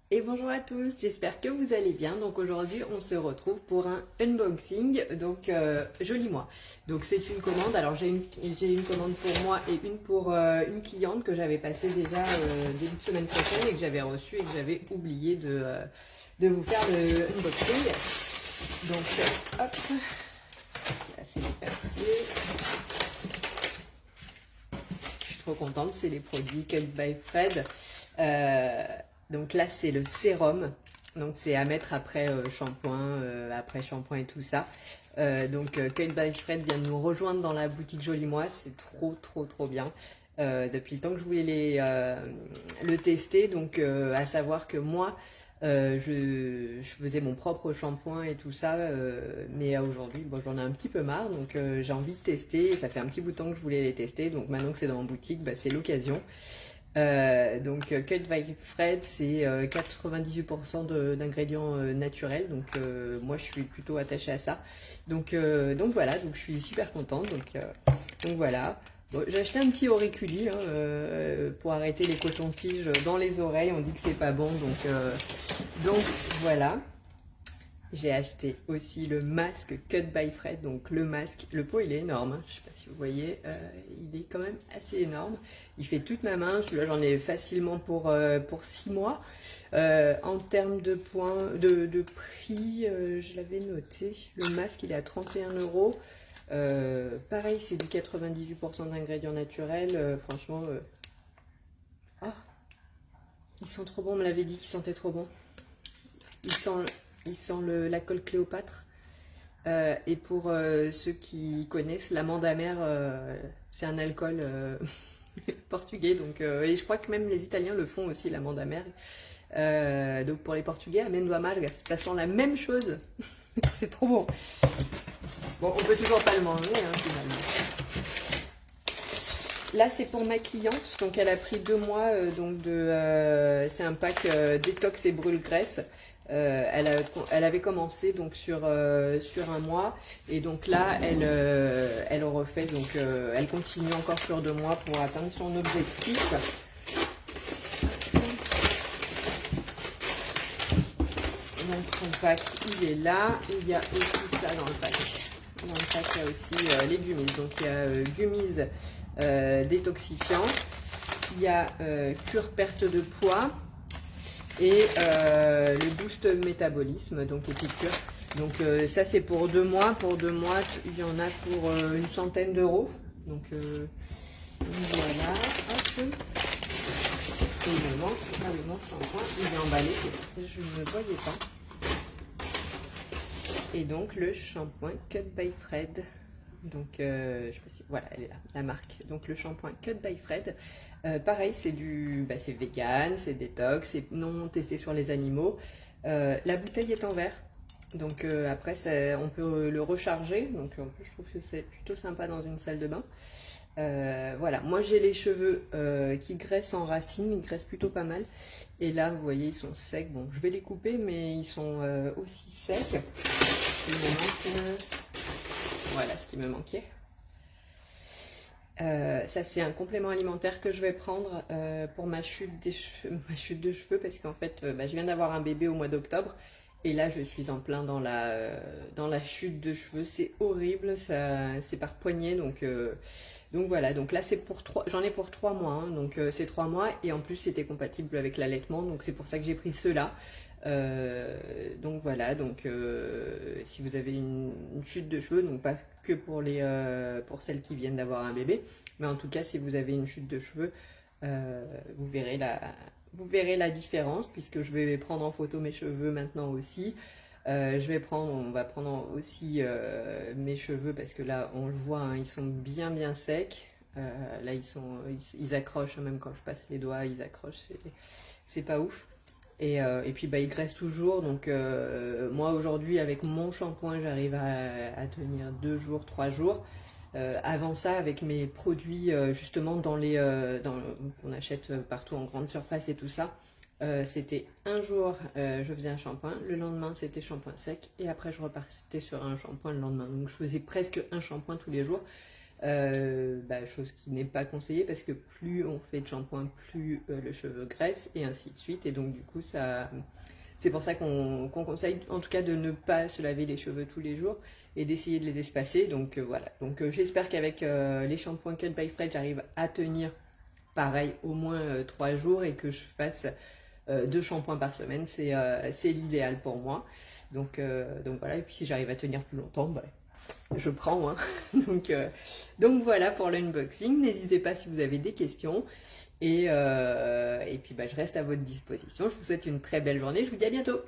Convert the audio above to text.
Et bonjour à tous, j'espère que vous allez bien. Donc aujourd'hui on se retrouve pour un unboxing, donc joli moi. Donc c'est une commande, alors j'ai une commande pour moi et une pour une cliente que j'avais passée déjà début de semaine prochaine et que j'avais reçue et que j'avais oublié de vous faire le unboxing. Donc hop, là c'est les papiers. Je suis trop contente, c'est les produits Cut by Fred. Euh, donc là, c'est le sérum. Donc c'est à mettre après shampoing, après shampoing et tout ça. Cut by Fred vient de nous rejoindre dans la boutique Joli Moi. C'est trop bien. Depuis le temps que je voulais le tester. Donc à savoir que moi, je faisais mon propre shampoing et tout ça. Mais aujourd'hui, bon, j'en ai un petit peu marre. Donc j'ai envie de tester. Ça fait un petit bout de temps que je voulais les tester. Donc maintenant que c'est dans la boutique, bah, c'est l'occasion. Cut by Fred, c'est 98% d'ingrédients naturels, donc moi je suis plutôt attachée à ça. Donc voilà, donc je suis super contente. Donc voilà. Bon, j'ai acheté un petit auriculi hein, pour arrêter les cotons-tiges dans les oreilles. On dit que c'est pas bon, donc voilà. J'ai acheté aussi le masque Cut by Fred, donc le masque, le pot il est énorme, hein. Je sais pas si vous voyez, il est quand même assez énorme, il fait toute ma main, là j'en ai facilement pour 6 mois. En termes de points, de prix, je l'avais noté, le masque il est à 31 euros. Pareil c'est du 98% d'ingrédients naturels, franchement, oh, ils sont trop bons, on me l'avait dit qu'ils sentaient trop bon. Ils sentent, ils sentent la colle Cléopâtre. Et pour ceux qui connaissent, l'amande amère, c'est un alcool portugais. Et je crois que même les Italiens le font aussi, l'amande amère. Donc pour les Portugais, amendo amarga, ça sent la même chose. C'est trop bon. Bon, on peut toujours pas le manger, hein, finalement. Là, c'est pour ma cliente. Donc, elle a pris 2 mois. C'est un pack détox et brûle-graisse. Elle avait commencé donc sur un mois. Et donc là, elle refait. Elle continue encore sur 2 mois pour atteindre son objectif. Donc, son pack, il est là. Il y a aussi ça dans le pack. Dans le pack, il y a aussi les gummies. Donc, il y a gummies détoxifiant, il y a cure perte de poids et le boost métabolisme, donc épicure. Donc ça c'est pour 2 mois. Pour 2 mois, il y en a pour une centaine d'euros. Donc voilà. Hop. Et mon shampoing, il est emballé, c'est pour ça que je ne le voyais pas. Et donc le shampoing Cut by Fred. Donc, je sais pas si, voilà, elle est là, la marque. Donc, le shampoing Cut by Fred. Pareil, c'est vegan, c'est détox, c'est non testé sur les animaux. La bouteille est en verre. Donc, après, on peut le recharger. Donc, en plus, je trouve que c'est plutôt sympa dans une salle de bain. Voilà, moi j'ai les cheveux qui graissent en racines, ils graissent plutôt pas mal. Et là, vous voyez, ils sont secs. Bon, je vais les couper, mais ils sont aussi secs. Il me manque. Voilà ce qui me manquait. Ça c'est un complément alimentaire que je vais prendre pour ma chute de cheveux parce qu'en fait je viens d'avoir un bébé au mois d'octobre et là je suis en plein dans la chute de cheveux, c'est horrible, c'est par poignée donc voilà, donc là c'est j'en ai pour 3 mois hein, donc c'est 3 mois et en plus c'était compatible avec l'allaitement donc c'est pour ça que j'ai pris ceux-là. Donc voilà, si vous avez une chute de cheveux, donc pas que pour celles qui viennent d'avoir un bébé, mais en tout cas si vous avez une chute de cheveux, vous verrez la différence puisque je vais prendre en photo mes cheveux maintenant aussi. On va prendre aussi mes cheveux parce que là on le voit, hein, ils sont bien secs. Là ils accrochent, hein, même quand je passe les doigts, ils accrochent, c'est pas ouf. Et puis il graisse toujours, donc moi aujourd'hui avec mon shampoing j'arrive à tenir 2 jours, 3 jours. Avant ça avec mes produits justement qu'on achète partout en grande surface et tout ça, c'était un jour je faisais un shampoing, le lendemain c'était shampoing sec et après je repartais sur un shampoing le lendemain. Donc je faisais presque un shampoing tous les jours. chose qui n'est pas conseillée parce que plus on fait de shampoing, plus le cheveu graisse et ainsi de suite. Et donc du coup, c'est pour ça qu'on conseille en tout cas de ne pas se laver les cheveux tous les jours et d'essayer de les espacer. Donc voilà. Donc j'espère qu'avec les shampoings Cut by Fred, j'arrive à tenir pareil au moins 3 jours et que je fasse 2 shampoings par semaine. C'est l'idéal pour moi. Donc voilà. Et puis si j'arrive à tenir plus longtemps, je prends. Hein. Donc voilà pour l'unboxing. N'hésitez pas si vous avez des questions. Et puis je reste à votre disposition. Je vous souhaite une très belle journée. Je vous dis à bientôt.